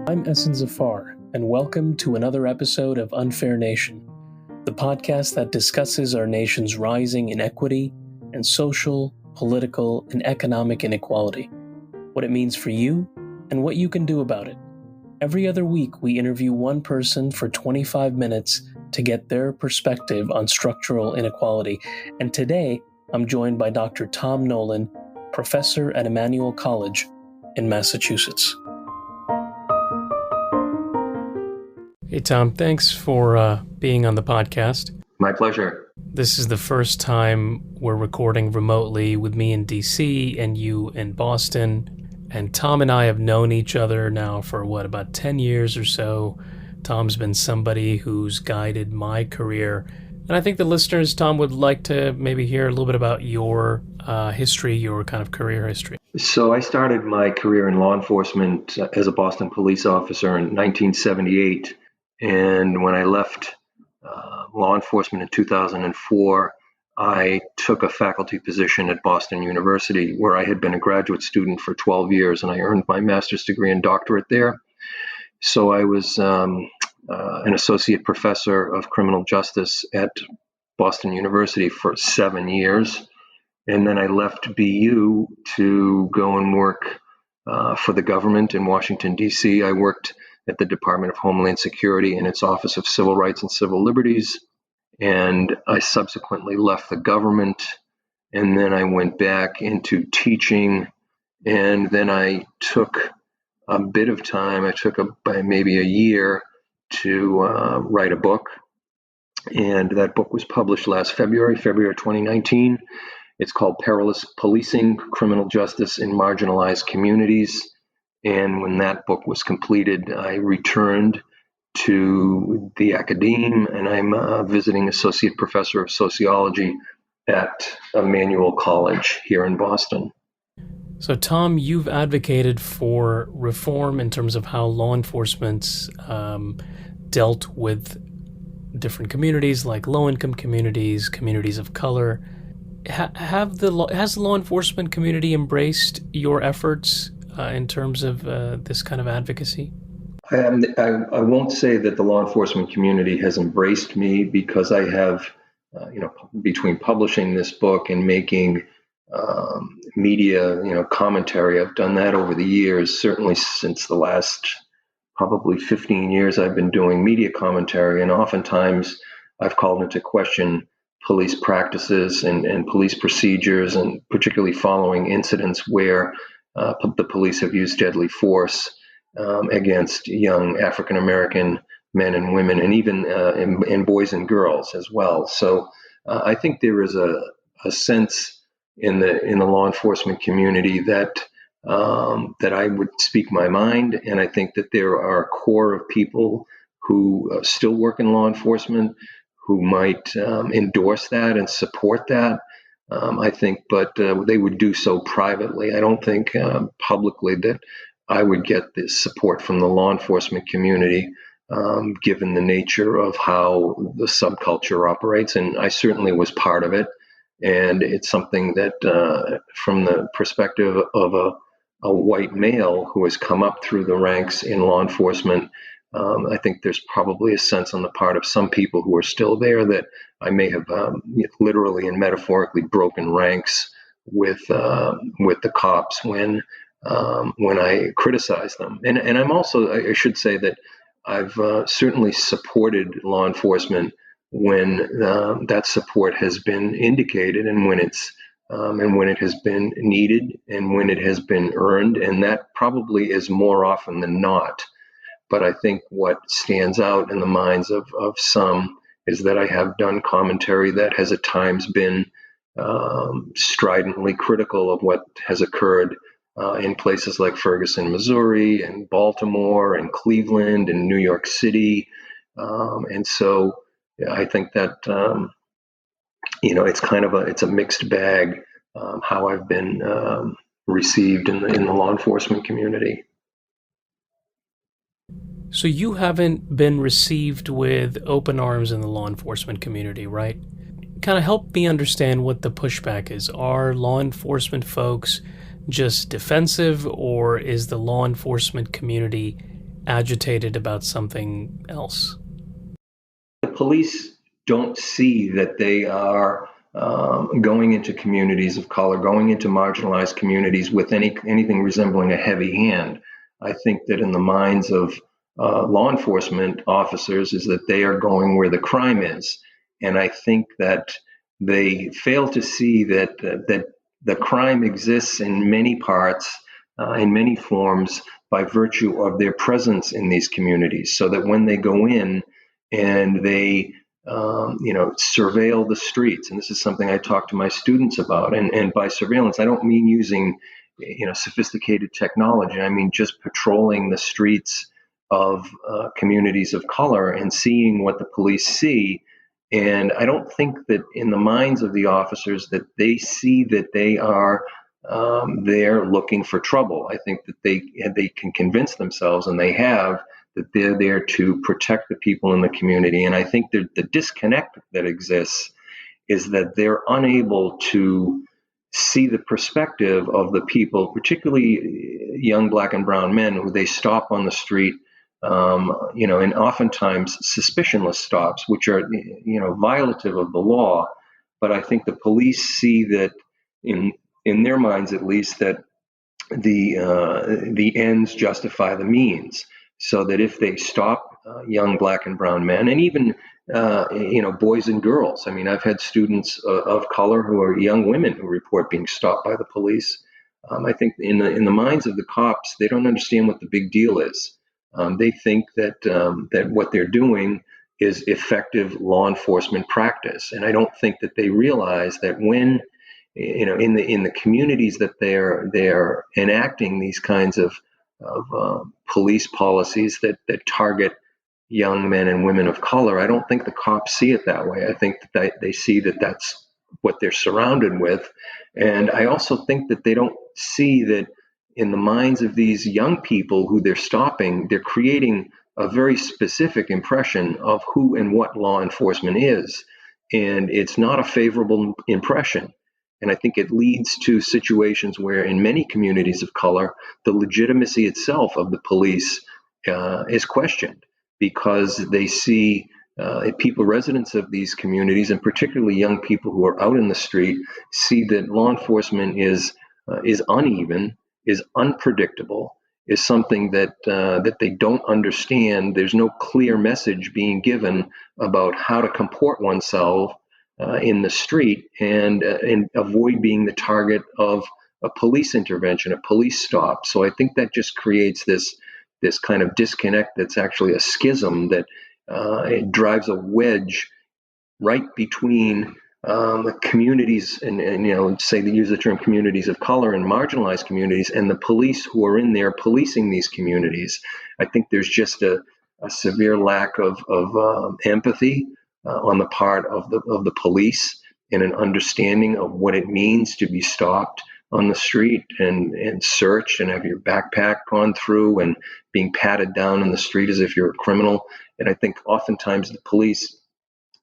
I'm Essen Zafar, and welcome to another episode of UnfairNation, the podcast that discusses our nation's rising inequity and social, political, and economic inequality, what it means for you, and what you can do about it. Every other week, we interview one person for 25 minutes to get their perspective on structural inequality, and today, I'm joined by Dr. Tom Nolan, professor at Emmanuel College in Massachusetts. Hey, Tom, thanks for being on the podcast. My pleasure. This is the first time we're recording remotely with me in DC and you in Boston. And Tom and I have known each other now for, about 10 years or so. Tom's been somebody who's guided my career. And I think the listeners, Tom, would like to maybe hear a little bit about your history, your kind of career history. So I started my career in law enforcement as a Boston police officer in 1978. And when I left law enforcement in 2004, I took a faculty position at Boston University, where I had been a graduate student for 12 years, and I earned my master's degree and doctorate there. So I was an associate professor of criminal justice at Boston University for 7 years. And then I left BU to go and work for the government in Washington, D.C. I worked at the Department of Homeland Security in its Office of Civil Rights and Civil Liberties. And I subsequently left the government, and then I went back into teaching. And then I took a bit of time. I took maybe a year to write a book. And that book was published last February 2019. It's called Perilous Policing, Criminal Justice in Marginalized Communities. And when that book was completed, I returned to the academe, and I'm a visiting associate professor of sociology at Emmanuel College here in Boston. So, Tom, you've advocated for reform in terms of how law enforcement dealt with different communities like low-income communities, communities of color. Has the law enforcement community embraced your efforts in terms of this kind of advocacy? I won't say that the law enforcement community has embraced me, because I have, between publishing this book and making media, commentary, I've done that over the years. Certainly since the last probably 15 years, I've been doing media commentary, and oftentimes I've called into question police practices and police procedures, and particularly following incidents where the police have used deadly force against young African-American men and women, and even in boys and girls as well. So I think there is a sense in the law enforcement community that I would speak my mind, and I think that there are a core of people who still work in law enforcement who might endorse that and support that. I think, but they would do so privately. I don't think publicly that I would get this support from the law enforcement community, given the nature of how the subculture operates. And I certainly was part of it. And it's something that, from the perspective of a white male who has come up through the ranks in law enforcement, I think there's probably a sense on the part of some people who are still there that I may have literally and metaphorically broken ranks with the cops when I criticize them. And I'm also, I should say that I've certainly supported law enforcement when that support has been indicated, and when it has been needed, and when it has been earned, and that probably is more often than not. But I think what stands out in the minds of some is that I have done commentary that has at times been stridently critical of what has occurred in places like Ferguson, Missouri, and Baltimore, and Cleveland, and New York City. And so I think that, it's a mixed bag how I've been received in the law enforcement community. So you haven't been received with open arms in the law enforcement community, right? Kind of help me understand what the pushback is. Are law enforcement folks just defensive, or is the law enforcement community agitated about something else? The police don't see that they are going into communities of color, going into marginalized communities with anything resembling a heavy hand. I think that in the minds of law enforcement officers is that they are going where the crime is, and I think that they fail to see that the crime exists in many parts, in many forms, by virtue of their presence in these communities. So that when they go in and they surveil the streets. And this is something I talk to my students about. And by surveillance, I don't mean using, sophisticated technology. I mean just patrolling the streets of communities of color and seeing what the police see. And I don't think that in the minds of the officers that they see that they are there looking for trouble. I think that they can convince themselves, and they have, that they're there to protect the people in the community. And I think that the disconnect that exists is that they're unable to see the perspective of the people, particularly young Black and brown men, who they stop on the street, and oftentimes suspicionless stops, which are, violative of the law. But I think the police see that in their minds, at least, that the ends justify the means. So that if they stop young Black and brown men, and even boys and girls. I mean, I've had students of color who are young women who report being stopped by the police. I think in the minds of the cops, they don't understand what the big deal is. They think that what they're doing is effective law enforcement practice, and I don't think that they realize that when in the communities that they're enacting these kinds of police policies that target young men and women of color, I don't think the cops see it that way. I think that they see that that's what they're surrounded with. And I also think that they don't see that in the minds of these young people who they're stopping, they're creating a very specific impression of who and what law enforcement is. And it's not a favorable impression. And I think it leads to situations where in many communities of color, the legitimacy itself of the police is questioned, because they see residents of these communities, and particularly young people who are out in the street, see that law enforcement is uneven, is unpredictable, is something that they don't understand. There's no clear message being given about how to comport oneself in the street and avoid being the target of a police intervention, a police stop. So I think that just creates this kind of disconnect that's actually a schism that it drives a wedge right between the communities and say they use the term communities of color and marginalized communities, and the police who are in there policing these communities. I think there's just a severe lack of empathy on the part of the police, and an understanding of what it means to be stopped on the street and searched and have your backpack gone through and being patted down in the street as if you're a criminal. And I think oftentimes the police,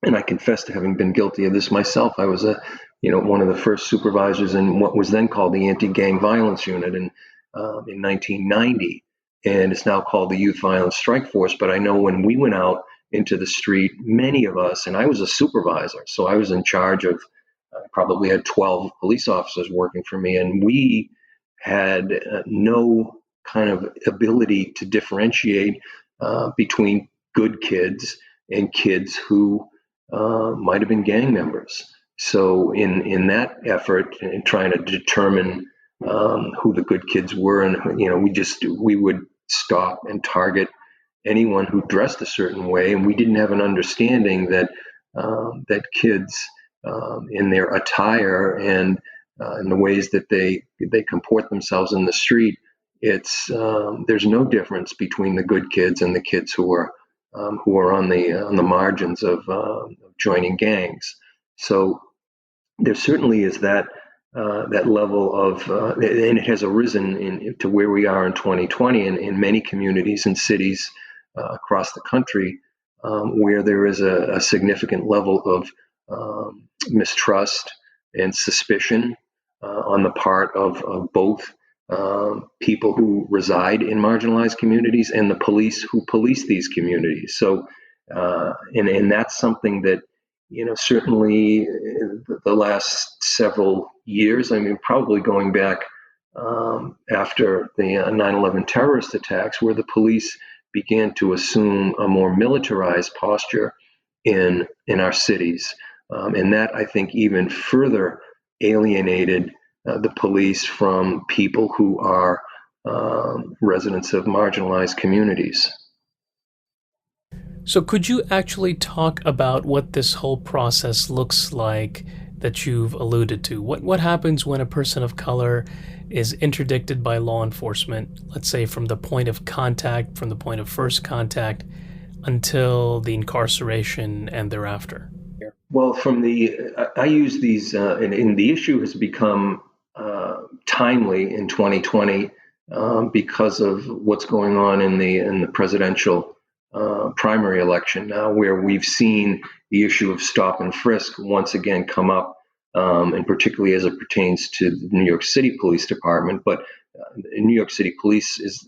and I confess to having been guilty of this myself. I was one of the first supervisors in what was then called the Anti-Gang Violence Unit in 1990, and it's now called the Youth Violence Strike Force. But I know when we went out into the street, many of us, and I was a supervisor, so I was in charge of, probably had 12 police officers working for me, and we had no kind of ability to differentiate between good kids and kids who might have been gang members. So in that effort, in trying to determine who the good kids were, and we would stop and target anyone who dressed a certain way, and we didn't have an understanding that kids in their attire and in the ways that they comport themselves in the street, there's no difference between the good kids and the kids who are on the margins of joining gangs. So there certainly is that level of, and it has arisen to where we are in 2020 in many communities and cities across the country, where there is a significant level of mistrust and suspicion on the part of both people who reside in marginalized communities and the police who police these communities. So, and that's something that, certainly the last several years, I mean, probably going back after the 9/11 terrorist attacks, where the police began to assume a more militarized posture in our cities, and that, I think, even further alienated the police from people who are residents of marginalized communities. So could you actually talk about what this whole process looks like that you've alluded to? What happens when a person of color is interdicted by law enforcement, let's say from the point of contact, from the point of first contact, until the incarceration and thereafter? Well, I use these, and the issue has become timely in 2020 because of what's going on in the presidential primary election now, where we've seen the issue of stop and frisk once again come up, and particularly as it pertains to the New York City Police Department. But New York City Police is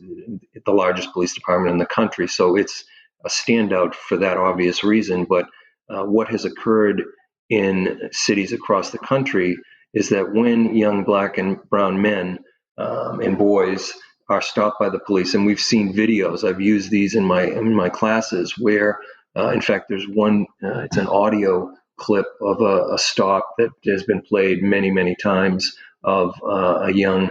the largest police department in the country, so it's a standout for that obvious reason. But what has occurred in cities across the country is that when young black and brown men and boys are stopped by the police, and we've seen videos, I've used these in my classes, where in fact there's one, it's an audio clip of a stop that has been played many times of a young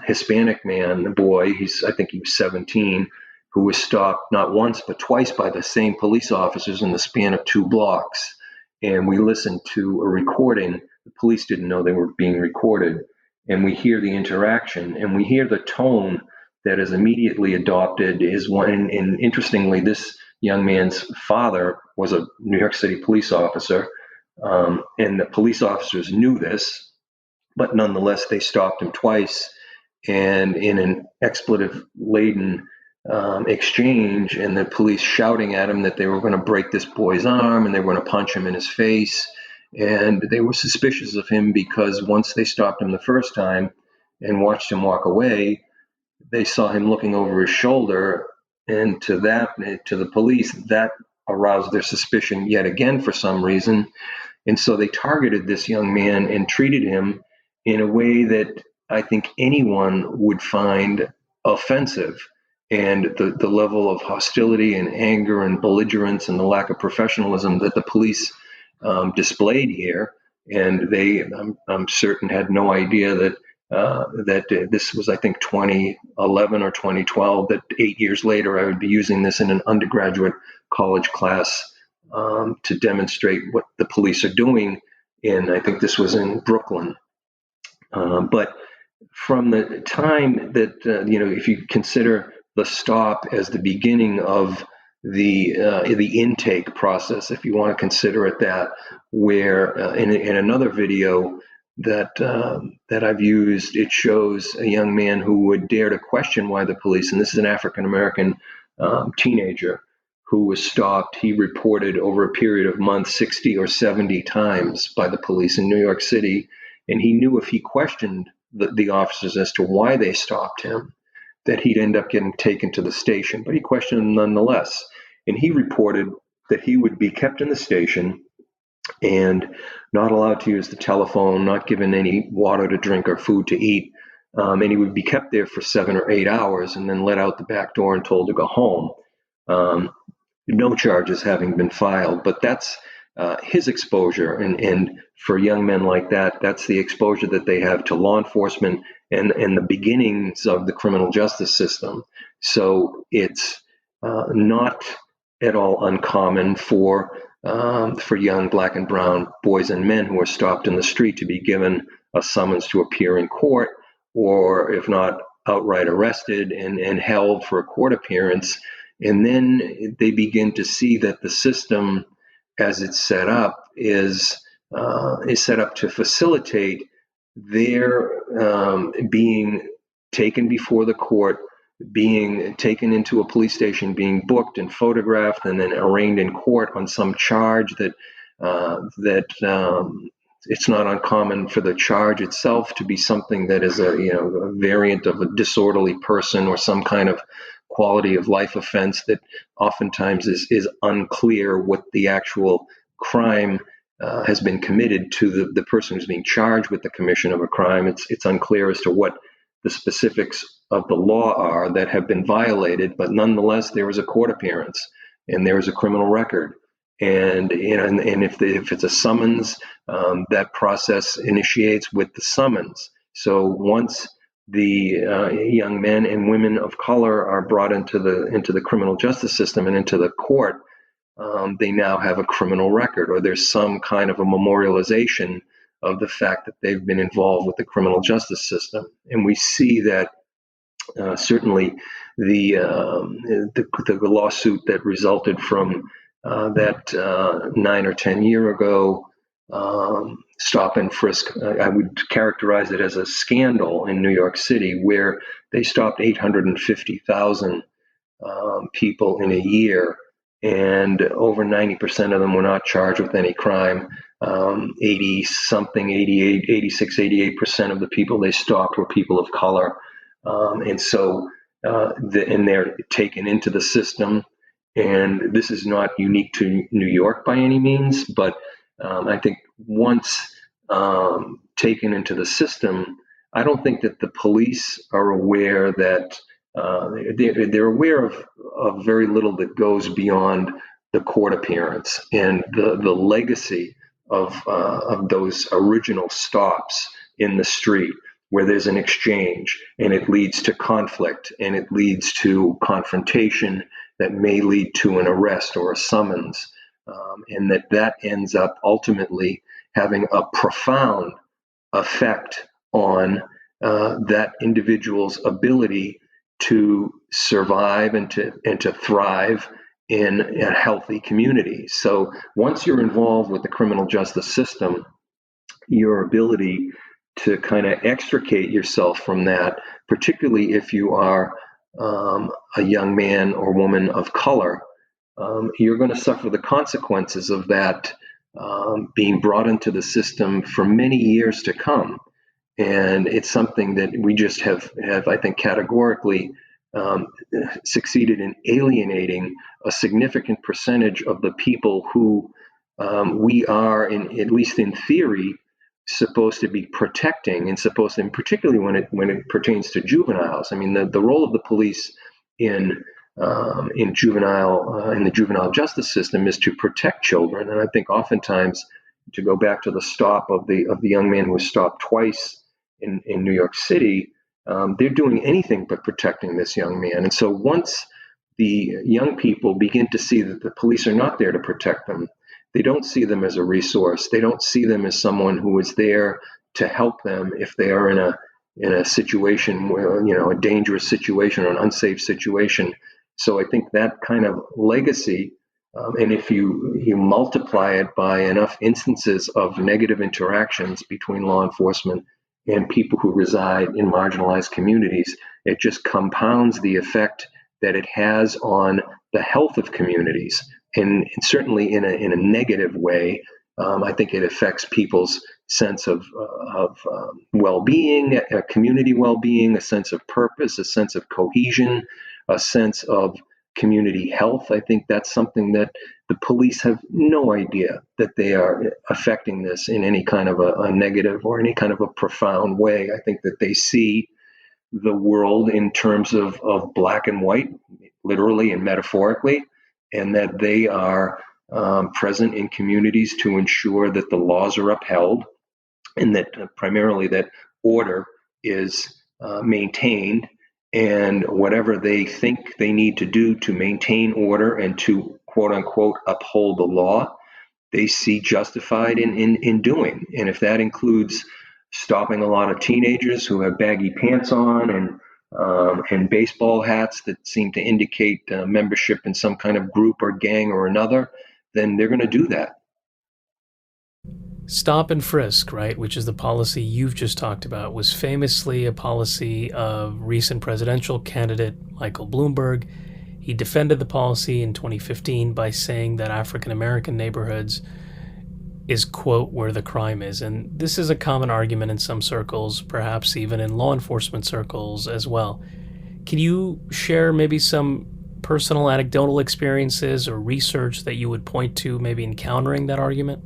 Hispanic man, a boy, I think he was 17, who was stopped not once but twice by the same police officers in the span of 2 blocks. And we listened to a recording. The police didn't know they were being recorded. And we hear the interaction, and we hear the tone that is immediately adopted is one. And interestingly, this young man's father was a New York City police officer, and the police officers knew this, but nonetheless, they stopped him twice, and in an expletive-laden exchange, and the police shouting at him that they were going to break this boy's arm and they were going to punch him in his face. And they were suspicious of him because once they stopped him the first time and watched him walk away, they saw him looking over his shoulder, and to the police, that aroused their suspicion yet again for some reason. And so they targeted this young man and treated him in a way that I think anyone would find offensive. And the level of hostility and anger and belligerence and the lack of professionalism that the police displayed here, and I'm certain had no idea that this was, I think, 2011 or 2012, that 8 years later I would be using this in an undergraduate college class to demonstrate what the police are doing. And I think this was in Brooklyn. But from the time that, if you consider the stop as the beginning of the intake process, if you want to consider it that, where in another video that I've used, it shows a young man who would dare to question why the police, and this is an African American teenager who was stopped. He reported over a period of months 60 or 70 times by the police in New York City, and he knew if he questioned the officers as to why they stopped him, that he'd end up getting taken to the station. But he questioned them nonetheless. And he reported that he would be kept in the station and not allowed to use the telephone, not given any water to drink or food to eat. And he would be kept there for 7 or 8 hours and then let out the back door and told to go home. No charges having been filed, but that's his exposure. And for young men like that, that's the exposure that they have to law enforcement and the beginnings of the criminal justice system. So it's not at all uncommon for young black and brown boys and men who are stopped in the street to be given a summons to appear in court, or if not outright arrested and held for a court appearance. And then they begin to see that the system, as it's set up, is set up to facilitate their being taken before the court, being taken into a police station, being booked and photographed, and then arraigned in court on some charge that it's not uncommon for the charge itself to be something that is a variant of a disorderly person or some kind of quality of life offense that oftentimes is unclear what the actual crime has been committed to the person who's being charged with the commission of a crime. It's unclear as to what the specifics of the law are that have been violated, but nonetheless there was a court appearance and there was a criminal record. And if it's a summons, that process initiates with the summons. So once the young men and women of color are brought into the criminal justice system and into the court, they now have a criminal record, or there's some kind of a memorialization of the fact that they've been involved with the criminal justice system. And we see that certainly the lawsuit that resulted from that 9 or 10 year ago stop and frisk, I would characterize it as a scandal in New York City, where they stopped 850,000 people in a year, and over 90% of them were not charged with any crime. 88% of the people they stopped were people of color. And they're taken into the system. And this is not unique to New York by any means, but I think once taken into the system, I don't think that the police are aware that they're aware of very little that goes beyond the court appearance and the legacy of those original stops in the street, where there's an exchange and it leads to conflict and it leads to confrontation that may lead to an arrest or a summons, and that ends up ultimately having a profound effect on that individual's ability to survive and to thrive in a healthy community. So once you're involved with the criminal justice system, your ability to kind of extricate yourself from that, particularly if you are a young man or woman of color, you're going to suffer the consequences of that being brought into the system for many years to come. And it's something that we just have I think, categorically succeeded in alienating a significant percentage of the people who we are, at least in theory, supposed to be protecting, and particularly when it pertains to juveniles. I mean, the role of the police in the juvenile justice system is to protect children. And I think oftentimes, to go back to the stop of the young man who was stopped twice in New York City, they're doing anything but protecting this young man. And so once the young people begin to see that the police are not there to protect them, they don't see them as a resource. They don't see them as someone who is there to help them if they are in a situation where, a dangerous situation or an unsafe situation. So I think that kind of legacy, and if you multiply it by enough instances of negative interactions between law enforcement and people who reside in marginalized communities, it just compounds the effect that it has on the health of communities. And certainly in a negative way, I think it affects people's sense of well-being, community well-being, a sense of purpose, a sense of cohesion, a sense of community health. I think that's something that the police have no idea that they are affecting this in any kind of a negative or any kind of a profound way. I think that they see the world in terms of black and white, literally and metaphorically, and that they are present in communities to ensure that the laws are upheld and that primarily that order is maintained, and whatever they think they need to do to maintain order and to, quote unquote, uphold the law, they see justified in doing. And if that includes stopping a lot of teenagers who have baggy pants on and baseball hats that seem to indicate membership in some kind of group or gang or another, then they're going to do that. Stop and frisk, right, which is the policy you've just talked about, was famously a policy of recent presidential candidate Michael Bloomberg. He defended the policy in 2015 by saying that African American neighborhoods is, quote, where the crime is. And this is a common argument in some circles, perhaps even in law enforcement circles as well. Can you share maybe some personal anecdotal experiences or research that you would point to maybe encountering that argument?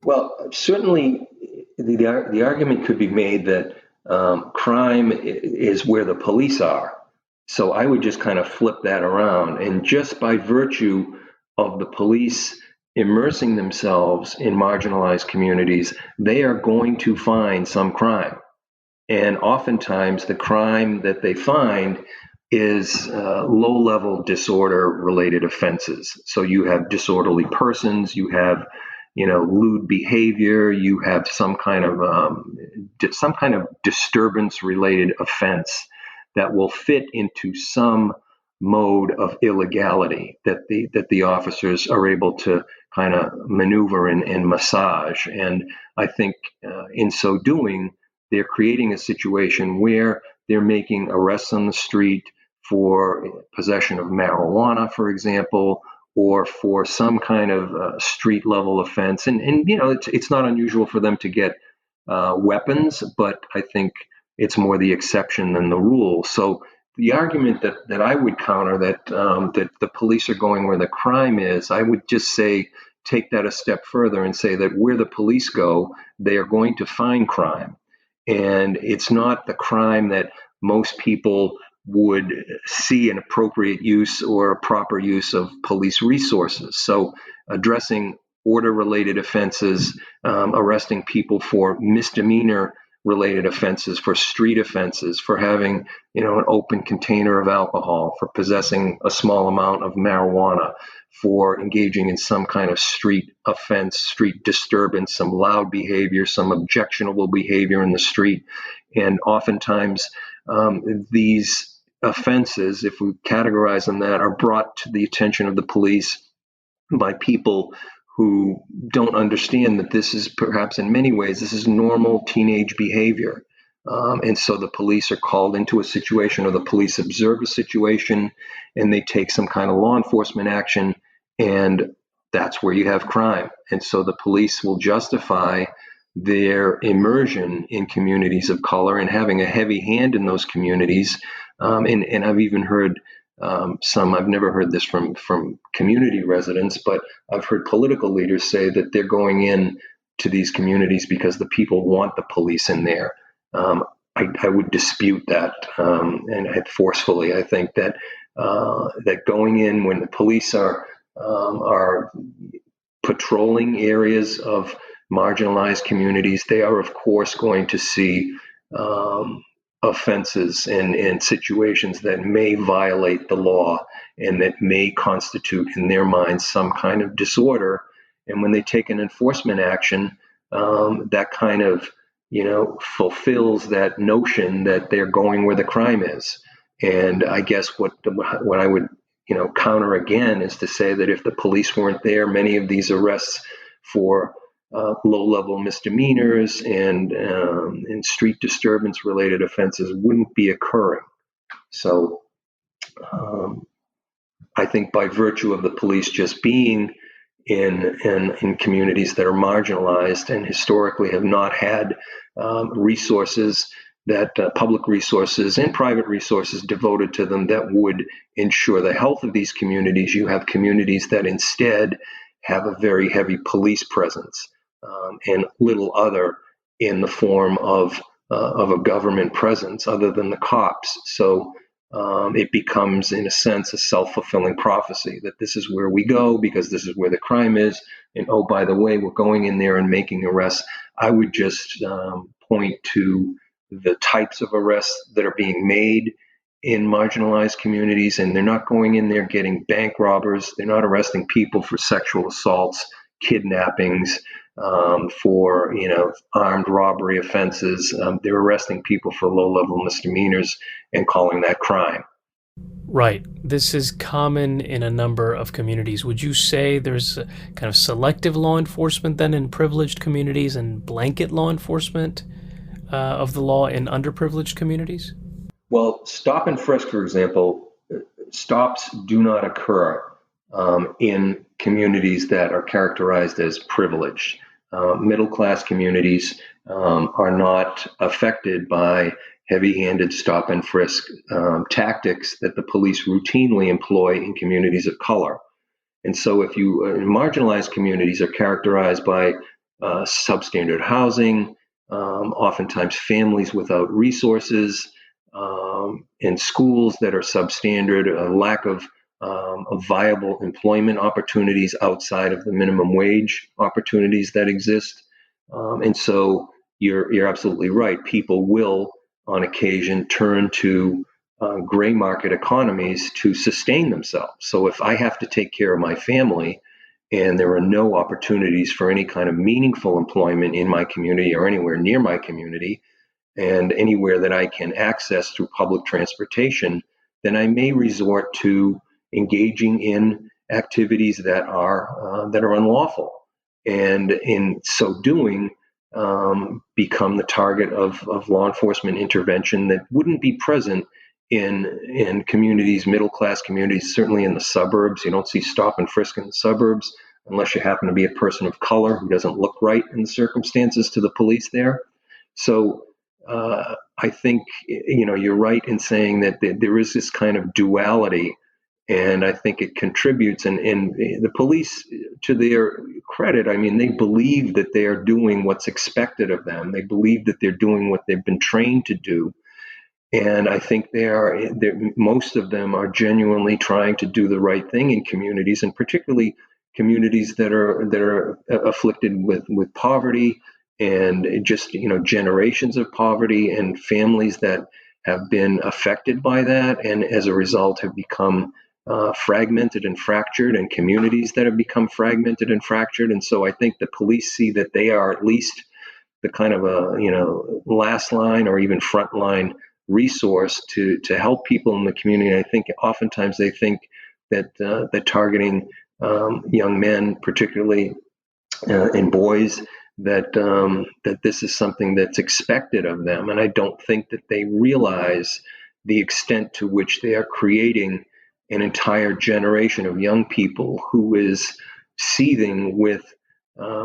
Well, certainly the argument could be made that crime is where the police are. So I would just kind of flip that around. And just by virtue of the police immersing themselves in marginalized communities, they are going to find some crime. And oftentimes the crime that they find is low-level disorder-related offenses. So you have disorderly persons, you have, lewd behavior, you have some kind of disturbance-related offense that will fit into some mode of illegality that the officers are able to kind of maneuver and massage. And I think in so doing, they're creating a situation where they're making arrests on the street for possession of marijuana, for example, or for some kind of street level offense. And it's not unusual for them to get weapons, but I think it's more the exception than the rule. So the argument that I would counter that the police are going where the crime is, I would just say take that a step further and say that where the police go, they are going to find crime. And it's not the crime that most people would see an appropriate use or a proper use of police resources. So addressing order-related offenses, arresting people for misdemeanor-related offenses, for street offenses, for having an open container of alcohol, for possessing a small amount of marijuana, for engaging in some kind of street offense, street disturbance, some loud behavior, some objectionable behavior in the street. And oftentimes these offenses, if we categorize them that, are brought to the attention of the police by people who don't understand that this is perhaps in many ways, this is normal teenage behavior. And so the police are called into a situation, or the police observe a situation and they take some kind of law enforcement action, and that's where you have crime. And so the police will justify their immersion in communities of color and having a heavy hand in those communities. And I've even heard I've never heard this from community residents, but I've heard political leaders say that they're going in to these communities because the people want the police in there. I would dispute that, and forcefully. I think that going in when the police are patrolling areas of marginalized communities, they are of course going to see offenses and situations that may violate the law and that may constitute in their minds some kind of disorder. And when they take an enforcement action, that kind of fulfills that notion that they're going where the crime is. And I guess what I would counter again is to say that if the police weren't there, many of these arrests for low-level misdemeanors and street disturbance-related offenses wouldn't be occurring. So I think by virtue of the police just being in communities that are marginalized and historically have not had resources that public resources and private resources devoted to them that would ensure the health of these communities, you have communities that instead have a very heavy police presence. And little other in the form of a government presence other than the cops. So it becomes, in a sense, a self-fulfilling prophecy that this is where we go because this is where the crime is. And oh, by the way, we're going in there and making arrests. I would just point to the types of arrests that are being made in marginalized communities, and they're not going in there getting bank robbers. They're not arresting people for sexual assaults, kidnappings, for armed robbery offenses. They're arresting people for low-level misdemeanors and calling that crime. Right. This is common in a number of communities. Would you say there's a kind of selective law enforcement then in privileged communities and blanket law enforcement of the law in underprivileged communities? Well, stop and frisk, for example, stops do not occur in communities that are characterized as privileged. middle-class communities are not affected by heavy-handed stop and frisk tactics that the police routinely employ in communities of color. And so if you marginalized communities are characterized by substandard housing, oftentimes families without resources, and schools that are substandard, a lack of viable employment opportunities outside of the minimum wage opportunities that exist. And so you're absolutely right. People will, on occasion, turn to gray market economies to sustain themselves. So if I have to take care of my family and there are no opportunities for any kind of meaningful employment in my community or anywhere near my community, and anywhere that I can access through public transportation, then I may resort to engaging in activities that are unlawful, and in so doing, become the target of law enforcement intervention that wouldn't be present in communities, middle class communities, certainly in the suburbs. You don't see stop and frisk in the suburbs unless you happen to be a person of color who doesn't look right in the circumstances to the police there. So I think you're right in saying that there is this kind of duality, and I think it contributes. And the police, to their credit, I mean, they believe that they are doing what's expected of them. They believe that they're doing what they've been trained to do. And I think most of them are genuinely trying to do the right thing in communities, and particularly communities that are afflicted with poverty, and just generations of poverty, and families that have been affected by that, and as a result have become fragmented and fractured, and communities that have become fragmented and fractured. And so I think the police see that they are at least the kind of a last line or even front line resource to help people in the community. I think oftentimes they think that targeting young men, particularly and boys, that this is something that's expected of them, and I don't think that they realize the extent to which they are creating an entire generation of young people who is seething with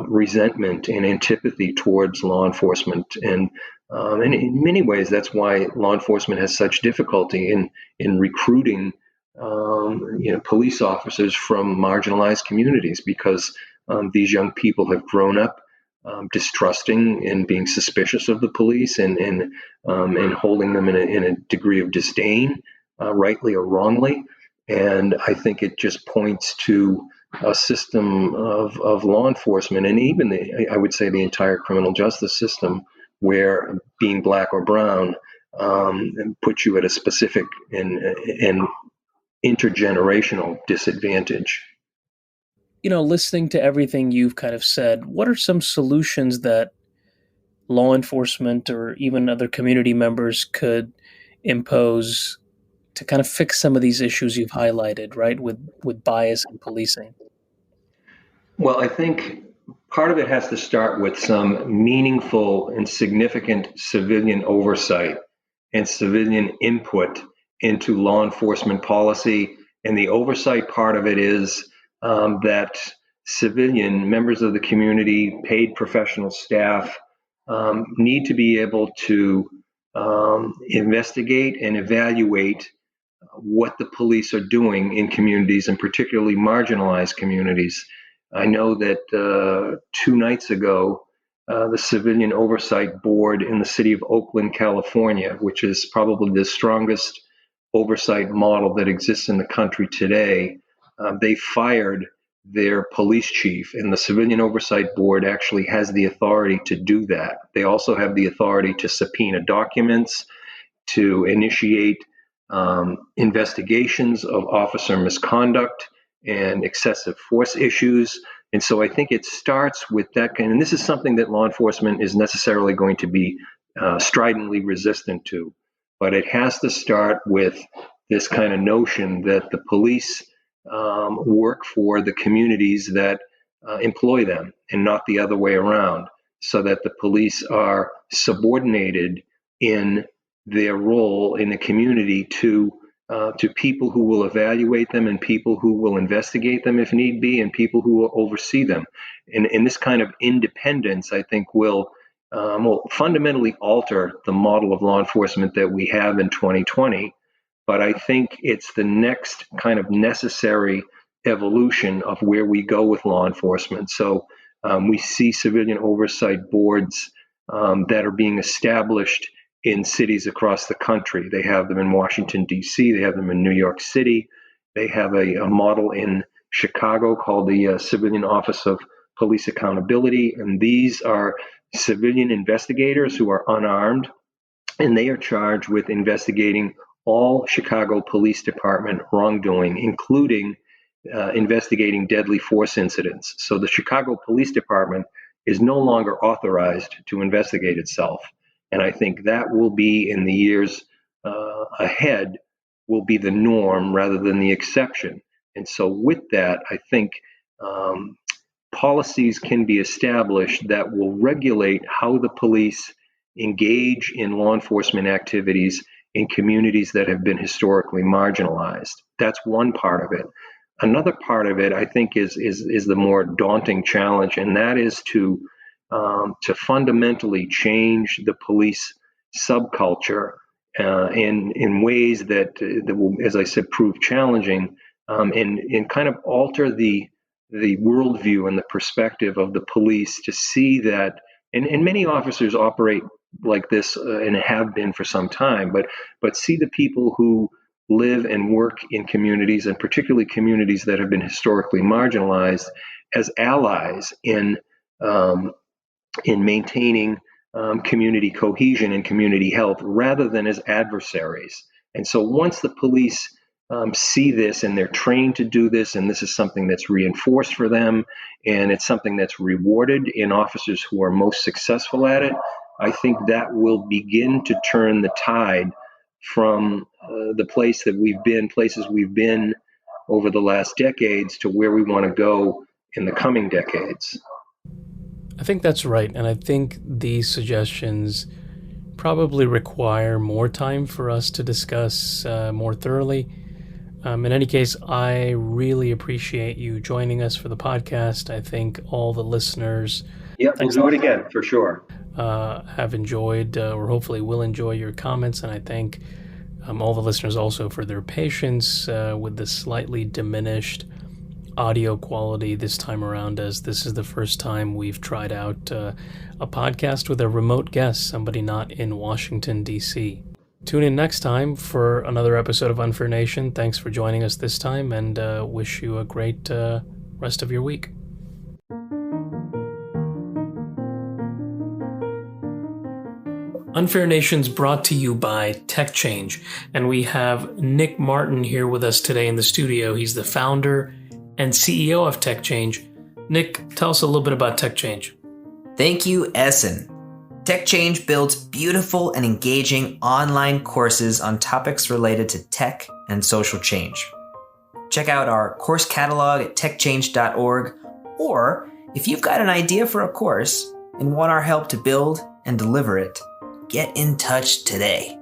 resentment and antipathy towards law enforcement. And in many ways, that's why law enforcement has such difficulty in recruiting police officers from marginalized communities, because these young people have grown up distrusting and being suspicious of the police, and holding them in a degree of disdain, rightly or wrongly. And I think it just points to a system of law enforcement, and even I would say the entire criminal justice system, where being black or brown puts you at a specific and intergenerational disadvantage. Listening to everything you've kind of said, what are some solutions that law enforcement or even other community members could impose to kind of fix some of these issues you've highlighted, right, with bias and policing? Well, I think part of it has to start with some meaningful and significant civilian oversight and civilian input into law enforcement policy. And the oversight part of it is that civilian members of the community, paid professional staff, need to be able to investigate and evaluate what the police are doing in communities, and particularly marginalized communities. I know that 2 nights ago, the Civilian Oversight Board in the city of Oakland, California, which is probably the strongest oversight model that exists in the country today, they fired their police chief, and the Civilian Oversight Board actually has the authority to do that. They also have the authority to subpoena documents, to initiate investigations of officer misconduct and excessive force issues. And so I think it starts with that kind, and this is something that law enforcement is necessarily going to be stridently resistant to, but it has to start with this kind of notion that the police work for the communities that employ them, and not the other way around, so that the police are subordinated in their role in the community to to people who will evaluate them and people who will investigate them if need be and people who will oversee them. And this kind of independence, I think, will fundamentally alter the model of law enforcement that we have in 2020. But I think it's the next kind of necessary evolution of where we go with law enforcement. So we see civilian oversight boards that are being established in cities across the country. They have them in Washington, D.C., they have them in New York City. They have a model in Chicago called the Civilian Office of Police Accountability. And these are civilian investigators who are unarmed, and they are charged with investigating all Chicago Police Department wrongdoing, including investigating deadly force incidents. So the Chicago Police Department is no longer authorized to investigate itself. And I think that will be, in the years ahead, will be the norm rather than the exception. And so with that, I think policies can be established that will regulate how the police engage in law enforcement activities in communities that have been historically marginalized. That's one part of it. Another part of it, I think, is the more daunting challenge, and that is to fundamentally change the police subculture in ways that will, as I said, prove challenging, and kind of alter the worldview and the perspective of the police to see that, and many officers operate like this and have been for some time, but see the people who live and work in communities, and particularly communities that have been historically marginalized, as allies in maintaining community cohesion and community health, rather than as adversaries. And so once the police see this and they're trained to do this, and this is something that's reinforced for them, and it's something that's rewarded in officers who are most successful at it, I think that will begin to turn the tide from the places we've been over the last decades to where we want to go in the coming decades. I think that's right, and I think these suggestions probably require more time for us to discuss more thoroughly. In any case, I really appreciate you joining us for the podcast. I think all the listeners... Yeah, we'll do it again, for sure. Have enjoyed, or hopefully will enjoy, your comments, and I thank all the listeners also for their patience with the slightly diminished audio quality this time around, as this is the first time we've tried out a podcast with a remote guest, somebody not in Washington, D.C. Tune in next time for another episode of Unfair Nation. Thanks for joining us this time, and wish you a great rest of your week. Unfair Nation's brought to you by Tech Change, and we have Nick Martin here with us today in the studio. He's the founder and CEO of Tech Change. Nick, tell us a little bit about Tech Change. Thank you, Essen. Tech Change builds beautiful and engaging online courses on topics related to tech and social change. Check out our course catalog at techchange.org, or if you've got an idea for a course and want our help to build and deliver it, get in touch today.